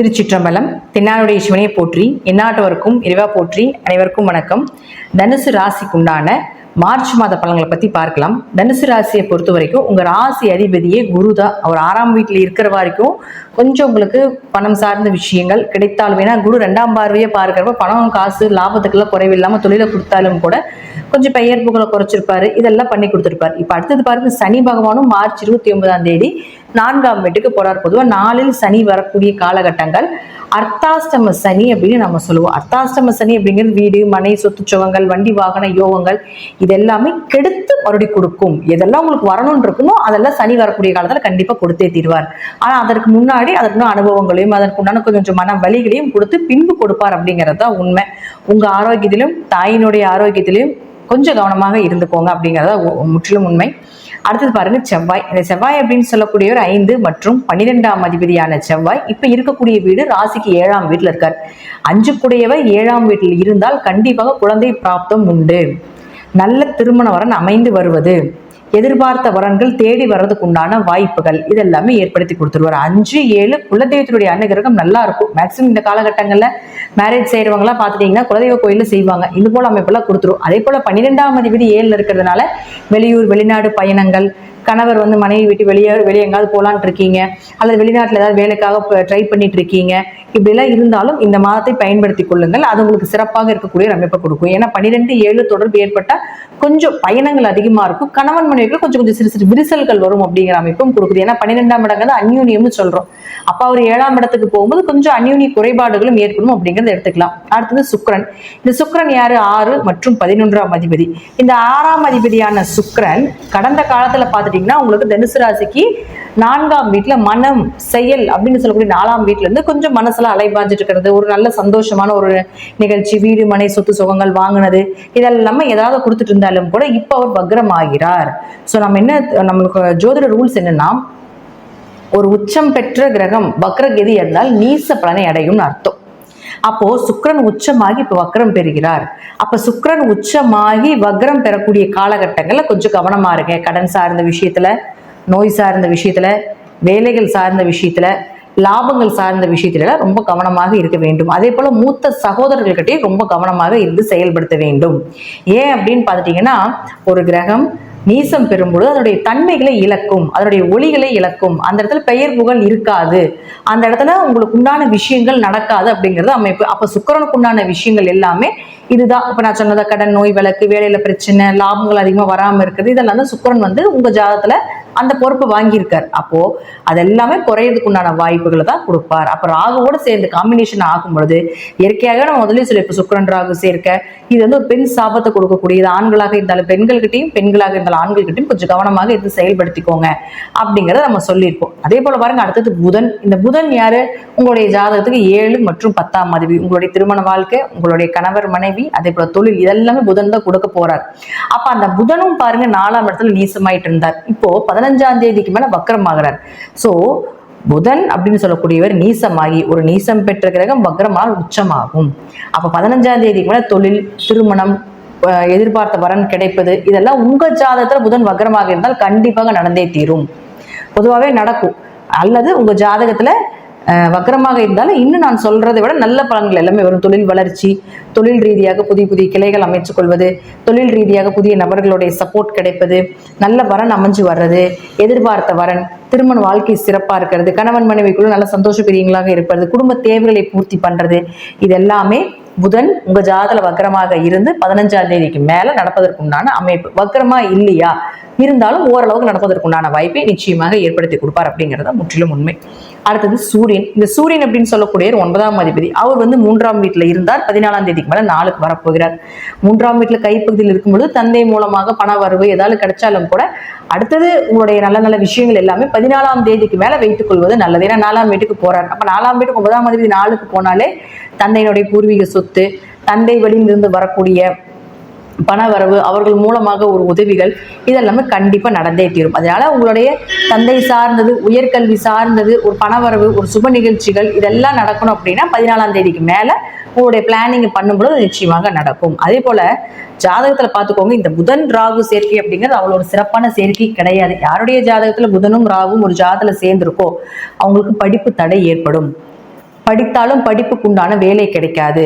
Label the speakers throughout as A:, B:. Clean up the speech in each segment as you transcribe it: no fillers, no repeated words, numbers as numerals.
A: திருச்சிற்றம்பலம். தென்னாடுடைய சிவனையை போற்றி, எந்நாட்டவருக்கும் இறைவா போற்றி. அனைவருக்கும் வணக்கம். தனுசு ராசிக்குண்டான மார்ச் மாத பலன்களை பத்தி பார்க்கலாம். தனுசு ராசியை பொறுத்த வரைக்கும் உங்க ராசி அதிபதியே குரு தான். அவர் 6ஆம் வீட்டில் இருக்கிற வரைக்கும் கொஞ்சம் உங்களுக்கு பணம் சார்ந்த விஷயங்கள் கிடைத்தாலும், ஏன்னா குரு 2ஆம் பார்வையை பார்க்கிறப்ப பணம் காசு லாபத்துக்கெல்லாம் குறைவில்லாம தொழிலை கொடுத்தாலும் கூட கொஞ்சம் பெயர்ப்புகளை குறைச்சிருப்பாரு, இதெல்லாம் பண்ணி கொடுத்துருப்பாரு. இப்ப அடுத்தது பாருங்க, சனி பகவானும் மார்ச் 29ஆம் தேதி 4ஆம் வீட்டுக்கு போறார். பொதுவா 4இல் சனி வரக்கூடிய காலகட்டங்கள் அர்த்தாஷ்டம சனி அப்படின்னு நம்ம சொல்லுவோம். அர்த்தாஷ்டம சனி அப்படிங்கிறது வீடு மனை சொத்து சுகங்கள் வண்டி வாகன யோகங்கள் இதெல்லாமே கெடுத்து மறுபடி கொடுக்கும். எதெல்லாம் உங்களுக்கு வரணும்னு இருக்குமோ அதெல்லாம் சனி வரக்கூடிய காலத்துல கண்டிப்பா கொடுத்தே தீர்வார். ஆனா அதற்கு முன்னாடி அதற்கு அனுபவங்களையும் அதற்குண்டான கொஞ்சம் மன வலிகளையும் கொடுத்து பின்பு கொடுப்பார் அப்படிங்கிறது தான் உண்மை. உங்க ஆரோக்கியத்திலும் தாயினுடைய ஆரோக்கியத்திலும் கொஞ்சம் கவனமாக இருந்துக்கோங்க அப்படிங்கிறத முற்றிலும் உண்மை. அடுத்தது பாருங்க, செவ்வாய். இந்த செவ்வாய் அப்படின்னு சொல்லக்கூடிய ஒரு 5 மற்றும் 12ஆம் அதிபதியான செவ்வாய் இப்ப இருக்கக்கூடிய வீடு ராசிக்கு 7ஆம் வீட்டுல இருக்கார். 5 கூடையவர் 7ஆம் வீட்டில் இருந்தால் கண்டிப்பாக குழந்தை பிராப்தம் உண்டு. நல்ல திருமண வரன் அமைந்து வருவது, எதிர்பார்த்த வரன்கள் தேடி வர்றதுக்கு உண்டான வாய்ப்புகள் இதெல்லாமே ஏற்படுத்தி கொடுத்துருவார். 5, 7 குலதெய்வத்தினுடைய அனுகிரகம் நல்லா இருக்கும். மேக்சிமம் இந்த காலகட்டங்கள்ல மேரேஜ் செய்யறவங்கலாம் பார்த்துட்டீங்கன்னா குலதெய்வ கோயில செய்வாங்க. இது போல அமைப்பெல்லாம் கொடுத்துரும். அதே போல 12ஆம் அதிபதி 7ல இருக்கிறதுனால வெளியூர் வெளிநாடு பயணங்கள், கணவர் மனைவி விட்டு வெளியே எங்காவது போலான் இருக்கீங்க, அல்லது வெளிநாட்டில் ஏதாவது வேலைக்காக ட்ரை பண்ணிட்டு இருக்கீங்க, இப்படிலாம் இருந்தாலும் இந்த மாதத்தை பயன்படுத்தி கொள்ளுங்கள். அது உங்களுக்கு சிறப்பாக இருக்கக்கூடிய அமைப்பை கொடுக்கும். ஏன்னா 12-7 தொடர்பு ஏற்பட்டால் கொஞ்சம் பயணங்கள் அதிகமா இருக்கும். கணவன் மனைவிக்கு கொஞ்சம் சிறு சிறு விரிசல்கள் வரும் அப்படிங்கிற அமைப்பும் கொடுக்குது. ஏன்னா 12ஆம் இடங்கிறது அந்யூன்யம்னு சொல்றோம். அப்ப அவர் 7ஆம் இடத்துக்கு போகும்போது கொஞ்சம் அந்யூன்ய குறைபாடுகளும் ஏற்படும் அப்படிங்கிறத எடுத்துக்கலாம். அடுத்தது சுக்கிரன். இந்த சுக்கிரன் யாரு? 6 மற்றும் 11ஆம் அதிபதி. இந்த 6ஆம் அதிபதியான சுக்கிரன் கடந்த காலத்துல பார்த்துட்டீங்கன்னா உங்களுக்கு தனுசு ராசிக்கு 4ஆம் வீட்டுல மனம் செயல் அப்படின்னு சொல்லக்கூடிய 4ஆம் வீட்டுல இருந்து கொஞ்சம் மனசுல அலைபாஞ்சிட்டு இருக்கிறது, ஒரு நல்ல சந்தோஷமான ஒரு நிகழ்ச்சி, வீடு மனை சொத்து சுகங்கள் வாங்கினது இதெல்லாம் ஏதாவது கொடுத்துட்டு இருந்தாலும் கூட இப்ப அவர் வக்ரம் ஆகிறார். சோ நம்மளுக்கு ஜோதிட ரூல்ஸ் என்னன்னா, ஒரு உச்சம் பெற்ற கிரகம் வக்ரகதி இருந்தால் நீச பலனை அடையும் அர்த்தம். அப்போ சுக்கிரன் உச்சமாகி இப்ப வக்ரம் பெறுகிறார். அப்ப சுக்கிரன் உச்சமாகி வக்ரம் பெறக்கூடிய காலகட்டங்கள்ல கொஞ்சம் கவனமா இருங்க. கடன் சார்ந்த விஷயத்துல, நோய் சார்ந்த விஷயத்துல, வேலைகள் சார்ந்த விஷயத்துல, லாபங்கள் சார்ந்த விஷயத்துல ரொம்ப கவனமாக இருக்க வேண்டும். அதே போல மூத்த சகோதரர்கள்கிட்டயே ரொம்ப கவனமாக இருந்து செயல்படுத்த வேண்டும். ஏன் அப்படின்னு பார்த்துட்டீங்கன்னா, ஒரு கிரகம் நீசம் பெறும்பொழுது அதனுடைய தன்மைகளை இழக்கும், அதனுடைய ஒளிகளை இழக்கும். அந்த இடத்துல பெயர் புகழ் இருக்காது, அந்த இடத்துல உங்களுக்கு உண்டான விஷயங்கள் நடக்காது அப்படிங்கிறது அமைப்பு. அப்ப சுக்கிரனுக்கு உண்டான விஷயங்கள் எல்லாமே இதுதான். இப்ப நான் சொன்னதை கடன் நோய் வழக்கு வேலையில பிரச்சனை லாபங்கள் அதிகமா வராம இருக்குது, இதெல்லாம் தான் சுக்கிரன் உங்க ஜாதகத்துல அந்த பொறுப்பு வாங்கியிருக்காரு. அப்போ அதெல்லாமே குறையறதுக்கு உண்டான வாய்ப்புகளை தான் கொடுப்பார். அப்ப ராகுவோட சேர்ந்து காம்பினேஷன் ஆகும் பொழுது இயற்கையாக நம்ம முதலே சொல்லி இப்ப சுக்கிரன் ராகு சேர்க்க இது ஒரு பெண் சாபத்தை கொடுக்கக்கூடியது. ஆண்களாக இருந்தாலும் பெண்கள்கிட்டையும், பெண்களாக இருந்தாலும் ஆண்கள்கிட்டையும் கொஞ்சம் கவனமாக இருந்து செயல்படுத்திக்கோங்க அப்படிங்கிறத நம்ம சொல்லியிருப்போம். அதே போல பாருங்க, அடுத்தது புதன். இந்த புதன் யாரு? உங்களுடைய ஜாதகத்துக்கு 7 மற்றும் 10ஆம் அதிபதி. உங்களுடைய திருமண வாழ்க்கை, உங்களுடைய கணவர் மனைவி, அதே போல தொழில் இதெல்லாமே புதன் தான் கொடுக்க போறார். அப்ப அந்த புதனும் பாருங்க 4ஆம் இடத்துல நீசமாயிட்டு இருந்தார். இப்போ 15ஆம் தேதிக்கு மேல வக்ரம் ஆகிறார். சோ புதன் அப்படின்னு சொல்லக்கூடியவர் நீசமாகி, ஒரு நீசம் பெற்ற கிரகம் வக்ரமால் உச்சமாகும். அப்ப 15ஆம் தேதிக்கு மேல தொழில், திருமணம், எதிர்பார்த்த வரன் கிடைப்பது இதெல்லாம் உங்க ஜாதகத்துல புதன் வக்ரமாக இருந்தால் கண்டிப்பாக நடந்தே தீரும். பொதுவாகவே நடக்கும். அல்லது உங்க ஜாதகத்துல வக்ரமாக இருந்தாலும் இன்னும் நான் சொல்றதை விட நல்ல பலன்கள் எல்லாமே வரும். தொழில் வளர்ச்சி, தொழில் ரீதியாக புதிய புதிய கிளைகள் அமைச்சுக் கொள்வது, தொழில் ரீதியாக புதிய நபர்களுடைய சப்போர்ட் கிடைப்பது, நல்ல வரன் அமைஞ்சு வர்றது, எதிர்பார்த்த வரன், திருமண வாழ்க்கை சிறப்பா இருக்கிறது, கணவன் மனைவிக்குள்ள நல்ல சந்தோஷ பிரியங்களாக இருப்பது, குடும்ப தேவைகளை பூர்த்தி பண்றது, இது எல்லாமே புதன் உங்க ஜாதகத்துல வக்ரமாக இருந்து 15ஆம் தேதிக்கு மேல நடப்பதற்குண்டான அமைப்பு. வக்ரமா இல்லையா இருந்தாலும் ஓரளவுக்கு நடப்பதற்குண்டான வாய்ப்பை நிச்சயமாக ஏற்படுத்தி கொடுப்பார் அப்படிங்கிறத முற்றிலும் உண்மை. அடுத்தது சூரியன். இந்த சூரியன் அப்படின்னு சொல்லக்கூடிய 9ஆம் அதிபதி. அவர் 3ஆம் வீட்டுல இருந்தார். 14ஆம் தேதிக்கு மேல 4க்கு வரப்போகிறார். 3ஆம் வீட்டுல கைப்பகுதியில் இருக்கும்பொழுது தந்தை மூலமாக பண வரவு ஏதாவது கிடைச்சாலும் கூட அடுத்தது உங்களுடைய நல்ல நல்ல விஷயங்கள் எல்லாமே 14ஆம் தேதிக்கு மேல வைத்துக் கொள்வது நல்லது. ஏன்னா 4ஆம் வீட்டுக்கு போறார். அப்ப 4ஆம் வீட்டுக்கு 9ஆம் அதிபதி 4க்கு போனாலே தந்தையினுடைய பூர்வீக சொத்து, தந்தை வழியிலிருந்து வரக்கூடிய பண வரவு, அவர்கள் மூலமாக ஒரு உதவிகள் இதெல்லாமே கண்டிப்பா நடந்தே தீரும். அதனால உங்களுடைய தந்தை சார்ந்தது, உயர்கல்வி சார்ந்தது, ஒரு பணவரவு, ஒரு சுப நிகழ்ச்சிகள் இதெல்லாம் நடக்கணும் அப்படின்னா 14ஆம் தேதிக்கு மேல உங்களுடைய பிளானிங் பண்ணும்போது நிச்சயமாக நடக்கும். அதே போல ஜாதகத்துல பாத்துக்கோங்க, இந்த புதன் ராகு சேர்க்கை அப்படிங்கிறது அவ்வளோ ஒரு சிறப்பான சேர்க்கை கிடையாது. யாருடைய ஜாதகத்துல புதனும் ராகும் ஒரு ஜாதகத்துல சேர்ந்திருக்கோ அவங்களுக்கு படிப்பு தடை ஏற்படும். படித்தாலும் படிப்புக்குண்டான வேலை கிடைக்காது,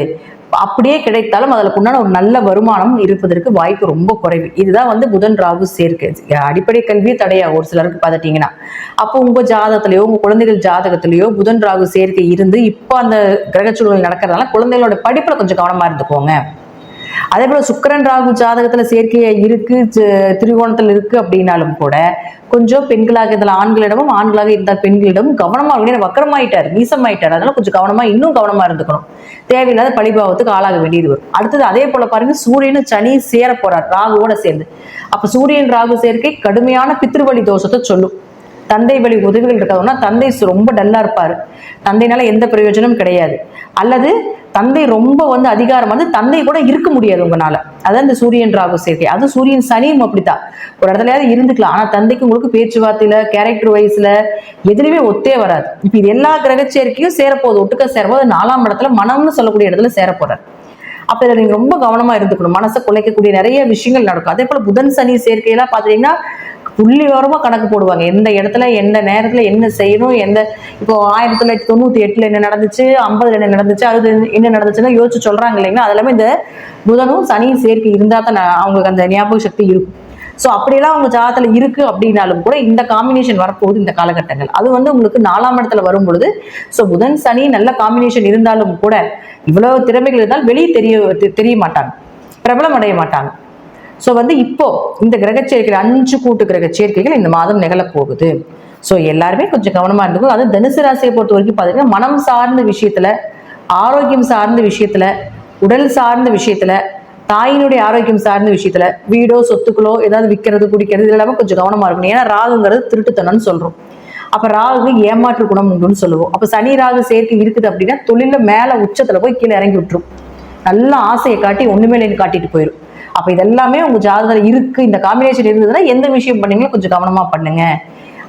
A: அப்படியே கிடைத்தாலும் அதில் உண்டான ஒரு நல்ல வருமானம் இருப்பதற்கு வாய்ப்பு ரொம்ப குறைவு. இதுதான் புதன் ராகு சேர்க்கை. அடிப்படை கல்வியே தடையா ஒரு சிலருக்கு பார்த்துட்டீங்கன்னா. அப்போ உங்க ஜாதகத்திலேயோ உங்க குழந்தைகள் ஜாதகத்திலேயோ புதன் ராகு சேர்க்கை இருந்து இப்போ அந்த கிரக சூழல் நடக்கிறதுனால குழந்தைகளோட படிப்புல கொஞ்சம் கவனமா இருந்துக்கோங்க. அதே போல சுக்கிரன் ராகு ஜாதகத்துல சேர்க்கையா இருக்கு, திரிகோணத்துல இருக்கு அப்படின்னாலும் கூட கொஞ்சம் பெண்களாக இருந்தால் ஆண்களிடமும், ஆண்களாக இருந்தால் பெண்களிடமும் கவனமா வக்கரமாயிட்டார், நீசமாயிட்டார். அதனால கொஞ்சம் கவனமா, இன்னும் கவனமா இருந்துக்கணும். தேவையில்லாத பழிபாவத்துக்கு ஆளாக வேண்டியது வரும். அடுத்தது அதே போல பாருங்க, சூரியனும் சனி சேர போறார் ராகுவோட சேர்ந்து. அப்ப சூரியன் ராகு சேர்க்கை கடுமையான பித்ருவழி தோஷத்தை சொல்லும். தந்தை வழி உதவிகள் இருக்காதுன்னா தந்தை ரொம்ப டல்லா இருப்பாரு, தந்தைனால எந்த பிரயோஜனமும் கிடையாது. அல்லது தந்தை ரொம்ப அதிகாரம் தந்தை கூட இருக்க முடியாது உங்களால. அதான் இந்த சூரியன் ராகு சேர்க்கை. அது சூரியன் சனியும் அப்படித்தான், ஒரு இடத்துலயாவது இருந்துக்கலாம். ஆனா தந்தைக்கு உங்களுக்கு பேச்சுவார்த்தையில, கேரக்டர் வைஸ்ல எதுலையுமே ஒத்தே வராது. இப்ப இது எல்லா கிரக சேர்க்கையும் சேரப்போகுது, ஒட்டுக்க சேரப்போது 4ஆம் இடத்துல மனம்னு சொல்லக்கூடிய இடத்துல சேரப்போறாரு. அப்ப இதுல நீங்க ரொம்ப கவனமா இருந்துக்கணும். மனசை குலைக்கக்கூடிய நிறைய விஷயங்கள் நடக்கும். அதே போல புதன் சனி சேர்க்கையெல்லாம் பாத்தீங்கன்னா புள்ளி விவரமா கணக்கு போடுவாங்க, எந்த இடத்துல எந்த நேரத்துல என்ன செய்யணும். இப்போ 1998 என்ன நடந்துச்சு, 50 என்ன நடந்துச்சு, அது என்ன நடந்துச்சுன்னா யோசிச்சு சொல்றாங்க இல்லைங்களா. அது எல்லாமே இந்த புதனும் சனியும் சேர்க்கை இருந்தா தான் அவங்களுக்கு அந்த ஞாபக சக்தி இருக்கும். ஸோ அப்படியெல்லாம் அவங்க ஜாதகத்துல இருக்கு அப்படின்னாலும் கூட இந்த காம்பினேஷன் வரப்போகுது இந்த காலகட்டங்கள். அது உங்களுக்கு 4ஆம் இடத்துல வரும் பொழுது, ஸோ புதன் சனி நல்ல காம்பினேஷன் இருந்தாலும் கூட இவ்வளவு திறமைகள் இருந்தால் வெளியே தெரிய மாட்டாங்க, பிரபலம் அடைய மாட்டாங்க. ஸோ இப்போ இந்த கிரக சேர்க்கைகள் 5 கூட்டு கிரக சேர்க்கைகள் இந்த மாதம் நிகழப் போகுது. ஸோ எல்லாருமே கொஞ்சம் கவனமா இருந்துக்கும். அது தனுசு ராசியை பொறுத்த வரைக்கும் பார்த்தீங்கன்னா மனம் சார்ந்த விஷயத்துல, ஆரோக்கியம் சார்ந்த விஷயத்துல, உடல் சார்ந்த விஷயத்துல, தாயினுடைய ஆரோக்கியம் சார்ந்த விஷயத்துல, வீடோ சொத்துக்களோ ஏதாவது விற்கிறது குடிக்கிறது இது எல்லாமே கொஞ்சம் கவனமா இருக்கணும். ஏன்னா ராகுங்கிறது திருட்டுத்தனம்னு சொல்றோம். அப்ப ராகு ஏமாற்று குணம் உண்டுன்னு சொல்லுவோம். அப்ப சனி ராகு சேர்க்கை இருக்குது அப்படின்னா தொழில மேல உச்சத்துல போய் கீழே இறங்கி விட்டுரும், நல்ல ஆசையை காட்டி ஒண்ணுமேலேன்னு காட்டிட்டு போயிடும். அப்ப இதெல்லாமே உங்க ஜாதகத்துல இருக்கு, இந்த காம்பினேஷன் இருந்ததுன்னா எந்த விஷயம் பண்ணீங்களோ கொஞ்சம் கவனமா பண்ணுங்க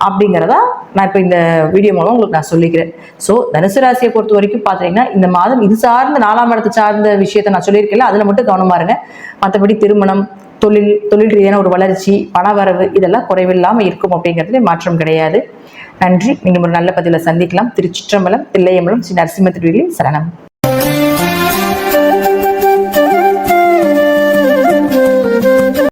A: அப்படிங்கிறதா நான் இப்போ இந்த வீடியோ மூலம் உங்களுக்கு நான் சொல்லிக்கிறேன். ஸோ தனுசு ராசியை பொறுத்த வரைக்கும் பார்த்தீங்கன்னா இந்த மாதம் இது சார்ந்த 4ஆம் இடத்து சார்ந்த விஷயத்த நான் சொல்லியிருக்கேன், அதில் மட்டும் கவனமா இருங்க. மற்றபடி திருமணம், தொழில் ரீதியான ஒரு வளர்ச்சி, பணவரவு இதெல்லாம் குறைவில்லாமல் இருக்கும் அப்படிங்கிறதுல மாற்றம் கிடையாது. நன்றி. நீங்கள் ஒரு நல்ல பதிவில் சந்திக்கலாம். திருச்சிற்றம்பலம், தில்லையம்பலம், ஸ்ரீ நரசிம்ம திருவிழி சரணம்.